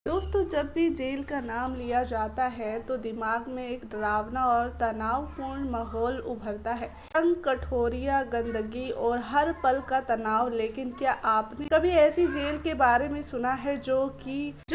दोस्तों, जब भी जेल का नाम लिया जाता है तो दिमाग में एक डरावना और तनावपूर्ण माहौल उभरता है। तंग, कठोरियां, गंदगी और हर पल का तनाव। लेकिन क्या आपने कभी ऐसी जेल के बारे में सुना है जो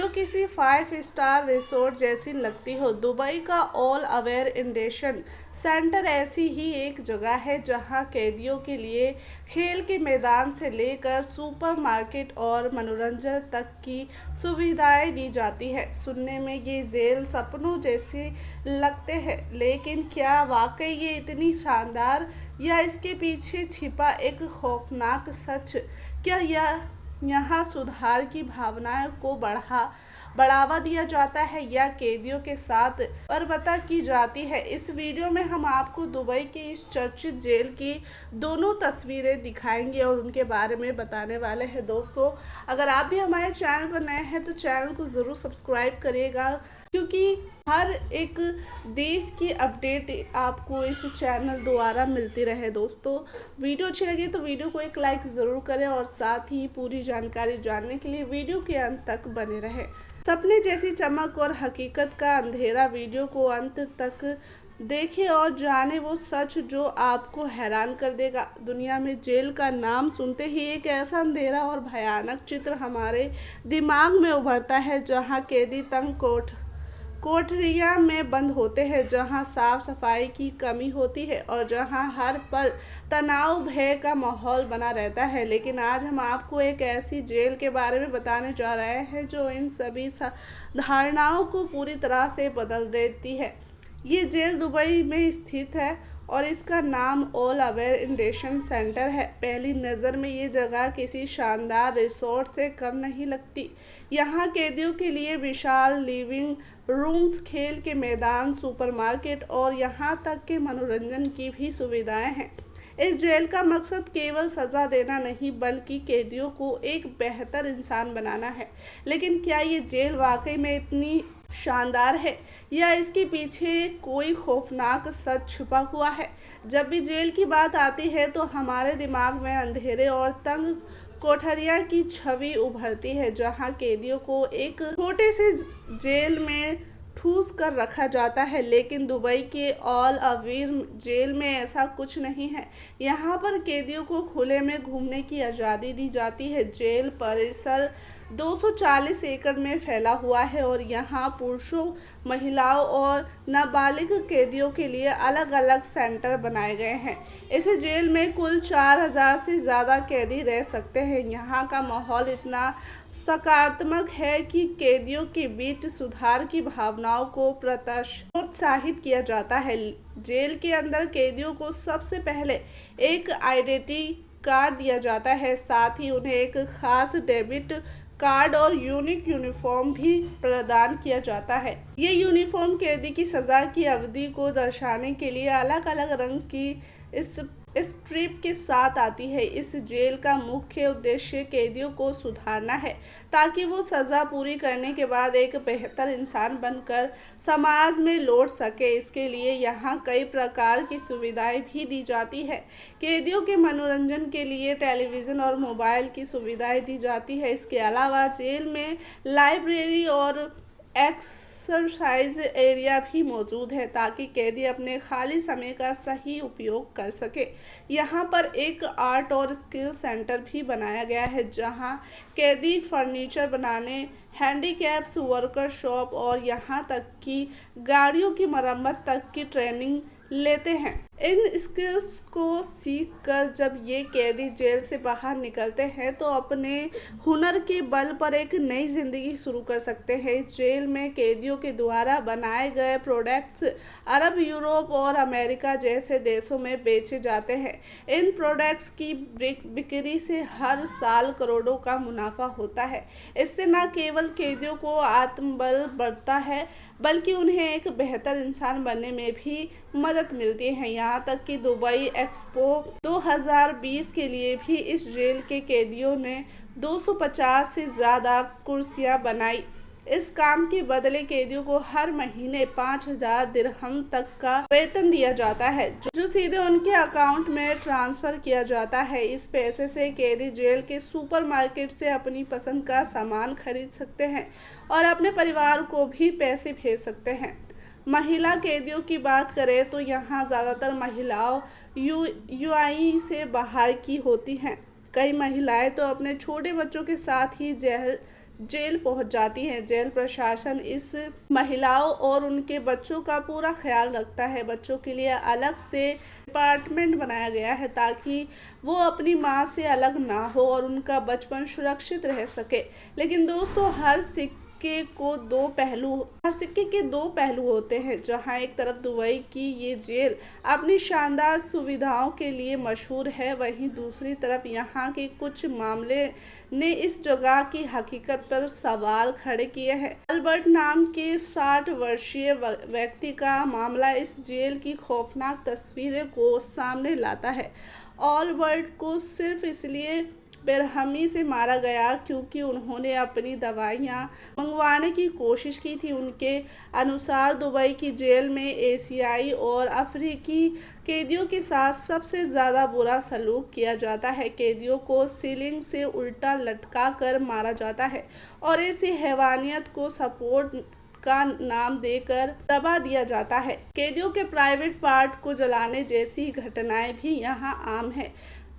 किसी 5 स्टार रिसोर्ट जैसी लगती हो? दुबई का ऑल अवेयर इंडेशन सेंटर ऐसी ही एक जगह है जहां कैदियों के लिए खेल के मैदान से लेकर सुपरमार्केट और मनोरंजन तक की सुविधाएं दी जाती है। सुनने में ये जेल सपनों जैसे लगते हैं, लेकिन क्या वाकई ये इतनी शानदार, या इसके पीछे छिपा एक खौफनाक सच? क्या यह यहाँ सुधार की भावनाओं को बढ़ावा दिया जाता है, या कैदियों के साथ बर्बरता की जाती है? इस वीडियो में हम आपको दुबई की इस चर्चित जेल की दोनों तस्वीरें दिखाएंगे और उनके बारे में बताने वाले हैं। दोस्तों, अगर आप भी हमारे चैनल पर नए हैं तो चैनल को ज़रूर सब्सक्राइब करिएगा, क्योंकि हर एक देश की अपडेट आपको इस चैनल द्वारा मिलती रहे। दोस्तों, वीडियो अच्छी लगी तो वीडियो को एक लाइक ज़रूर करें और साथ ही पूरी जानकारी जानने के लिए वीडियो के अंत तक बने रहें। सपने जैसी चमक और हकीकत का अंधेरा। वीडियो को अंत तक देखें और जाने वो सच जो आपको हैरान कर देगा। दुनिया में जेल का नाम सुनते ही एक ऐसा अंधेरा और भयानक चित्र हमारे दिमाग में उभरता है, जहां कैदी तंग कोठरियां में बंद होते हैं, जहां साफ सफाई की कमी होती है और जहां हर पल तनाव, भय का माहौल बना रहता है। लेकिन आज हम आपको एक ऐसी जेल के बारे में बताने जा रहे हैं जो इन सभी धारणाओं को पूरी तरह से बदल देती है। ये जेल दुबई में स्थित है और इसका नाम ऑल अवेयर इंडेशन सेंटर है। पहली नज़र में ये जगह किसी शानदार रिसोर्ट से कम नहीं लगती। यहाँ कैदियों के लिए विशाल लिविंग रूम्स, खेल के मैदान, सुपरमार्केट और यहाँ तक के मनोरंजन की भी सुविधाएं हैं। इस जेल का मकसद केवल सज़ा देना नहीं, बल्कि कैदियों को एक बेहतर इंसान बनाना है। लेकिन क्या ये जेल वाकई में इतनी शानदार है, या इसके पीछे कोई खौफनाक सच छुपा हुआ है? जब भी जेल की बात आती है तो हमारे दिमाग में अंधेरे और तंग कोठरियां की छवि उभरती है, जहां कैदियों को एक छोटे से जेल में ठूस कर रखा जाता है। लेकिन दुबई के ऑल अवेयर जेल में ऐसा कुछ नहीं है। यहाँ पर कैदियों को खुले में घूमने की आज़ादी दी जाती है। जेल परिसर 240 एकड़ में फैला हुआ है और यहाँ पुरुषों, महिलाओं और नाबालिग कैदियों के लिए अलग अलग सेंटर बनाए गए हैं। इस जेल में कुल 4000 से ज़्यादा कैदी रह सकते हैं। यहाँ का माहौल इतना सकारात्मक है कि कैदियों के बीच सुधार की भावनाओं को प्रोत्साहित किया जाता है। जेल के अंदर कैदियों को सबसे पहले एक आइडेंटिटी कार्ड दिया जाता है, साथ ही उन्हें एक खास डेबिट कार्ड और यूनिक यूनिफॉर्म भी प्रदान किया जाता है। ये यूनिफॉर्म कैदी की सज़ा की अवधि को दर्शाने के लिए अलग अलग रंग की इस स्ट्रिप के साथ आती है। इस जेल का मुख्य उद्देश्य कैदियों को सुधारना है, ताकि वो सज़ा पूरी करने के बाद एक बेहतर इंसान बनकर समाज में लौट सके। इसके लिए यहाँ कई प्रकार की सुविधाएं भी दी जाती है। कैदियों के मनोरंजन के लिए टेलीविज़न और मोबाइल की सुविधाएं दी जाती है। इसके अलावा जेल में लाइब्रेरी और एक्सरसाइज एरिया भी मौजूद है, ताकि कैदी अपने खाली समय का सही उपयोग कर सके। यहाँ पर एक आर्ट और स्किल सेंटर भी बनाया गया है, जहाँ कैदी फर्नीचर बनाने, हैंडीकैप्स वर्कशॉप और यहाँ तक कि गाड़ियों की मरम्मत तक की ट्रेनिंग लेते हैं। इन स्किल्स को सीखकर जब ये कैदी जेल से बाहर निकलते हैं तो अपने हुनर के बल पर एक नई ज़िंदगी शुरू कर सकते हैं। इस जेल में कैदियों के द्वारा बनाए गए प्रोडक्ट्स अरब, यूरोप और अमेरिका जैसे देशों में बेचे जाते हैं। इन प्रोडक्ट्स की बिक्री से हर साल करोड़ों का मुनाफा होता है। इससे न केवल कैदियों को आत्मबल बढ़ता है, बल्कि उन्हें एक बेहतर इंसान बनने में भी मदद मिलती है। यहाँ तक कि दुबई एक्सपो 2020 के लिए भी इस जेल के कैदियों ने 250 से ज़्यादा कुर्सियाँ बनाई। इस काम के बदले कैदियों को हर महीने 5,000 दिरहम तक का वेतन दिया जाता है, जो सीधे उनके अकाउंट में ट्रांसफर किया जाता है। इस पैसे से कैदी जेल के सुपरमार्केट से अपनी पसंद का सामान खरीद सकते हैं और अपने परिवार को भी पैसे भेज सकते हैं। महिला कैदियों की बात करें तो यहाँ ज़्यादातर महिलाओं यूएई से बाहर की होती हैं। कई महिलाएं तो अपने छोटे बच्चों के साथ ही जेल पहुंच जाती हैं। जेल प्रशासन इस महिलाओं और उनके बच्चों का पूरा ख्याल रखता है। बच्चों के लिए अलग से डिपार्टमेंट बनाया गया है ताकि वो अपनी माँ से अलग ना हो और उनका बचपन सुरक्षित रह सके। लेकिन दोस्तों, हर सिक्के के दो पहलू होते हैं। जहां एक तरफ दुबई की ये जेल अपनी शानदार सुविधाओं के लिए मशहूर है, वहीं दूसरी तरफ यहाँ के कुछ मामले ने इस जगह की हकीकत पर सवाल खड़े किए हैं। अल्बर्ट नाम के 60 वर्षीय व्यक्ति का मामला इस जेल की खौफनाक तस्वीरें को सामने लाता है। अल्बर्ट को सिर्फ इसलिए बेरहमी से मारा गया क्योंकि उन्होंने अपनी दवाइयाँ मंगवाने की कोशिश की थी। उनके अनुसार दुबई की जेल में एशियाई और अफ्रीकी कैदियों के साथ सबसे ज़्यादा बुरा सलूक किया जाता है। कैदियों को सीलिंग से उल्टा लटका कर मारा जाता है और ऐसी हैवानियत को सपोर्ट का नाम देकर दबा दिया जाता है। कैदियों के प्राइवेट पार्ट को जलाने जैसी घटनाएं भी यहाँ आम है।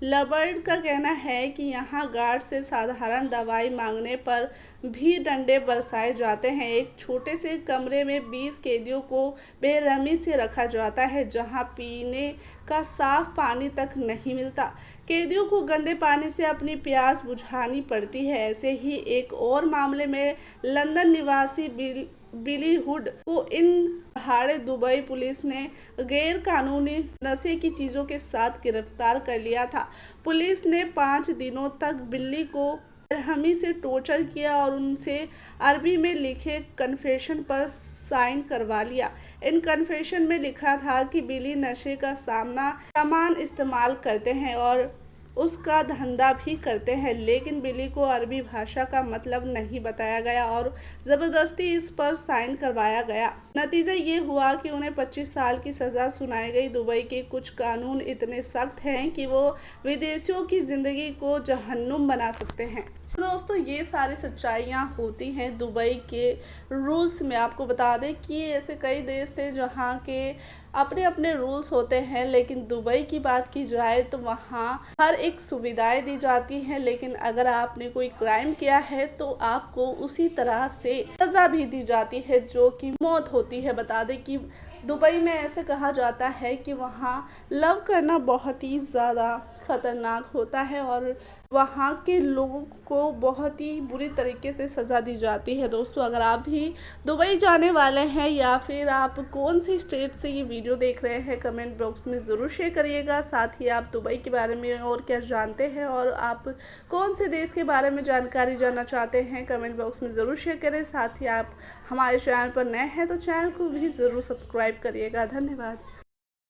लबर्ड का कहना है कि यहाँ गार्ड से साधारण दवाई मांगने पर भी डंडे बरसाए जाते हैं। एक छोटे से कमरे में 20 कैदियों को बेरहमी से रखा जाता है, जहाँ पीने का साफ पानी तक नहीं मिलता। कैदियों को गंदे पानी से अपनी प्यास बुझानी पड़ती है। ऐसे ही एक और मामले में लंदन निवासी बिली हुड को इन दहाड़े दुबई पुलिस ने गैर कानूनी नशे की चीज़ों के साथ गिरफ्तार कर लिया था। पुलिस ने 5 दिनों तक बिल्ली को बेरहमी से टॉर्चर किया और उनसे अरबी में लिखे कन्फेशन पर साइन करवा लिया। इन कन्फेशन में लिखा था कि बिली नशे का सामान इस्तेमाल करते हैं और उसका धंधा भी करते हैं, लेकिन बिली को अरबी भाषा का मतलब नहीं बताया गया और ज़बरदस्ती इस पर साइन करवाया गया। नतीजा ये हुआ कि उन्हें 25 साल की सज़ा सुनाई गई। दुबई के कुछ कानून इतने सख्त हैं कि वो विदेशियों की ज़िंदगी को जहन्नुम बना सकते हैं। तो दोस्तों, ये सारी सच्चाइयाँ होती हैं दुबई के रूल्स में। आपको बता दें कि ऐसे कई देश थे जहाँ के अपने अपने रूल्स होते हैं, लेकिन दुबई की बात की जाए तो वहाँ हर एक सुविधाएं दी जाती हैं। लेकिन अगर आपने कोई क्राइम किया है तो आपको उसी तरह से सज़ा भी दी जाती है, जो कि मौत होती है। बता दें कि दुबई में ऐसे कहा जाता है कि वहाँ लव करना बहुत ही ज़्यादा खतरनाक होता है और वहाँ के लोगों को बहुत ही बुरी तरीके से सज़ा दी जाती है। दोस्तों, अगर आप भी दुबई जाने वाले हैं या फिर आप कौन सी स्टेट से ये वीडियो देख रहे हैं, कमेंट बॉक्स में ज़रूर शेयर करिएगा। साथ ही आप दुबई के बारे में और क्या जानते हैं और आप कौन से देश के बारे में जानकारी जानना चाहते हैं, कमेंट बॉक्स में ज़रूर शेयर करें। साथ ही आप हमारे चैनल पर नए हैं तो चैनल को भी ज़रूर सब्सक्राइब करिएगा। धन्यवाद।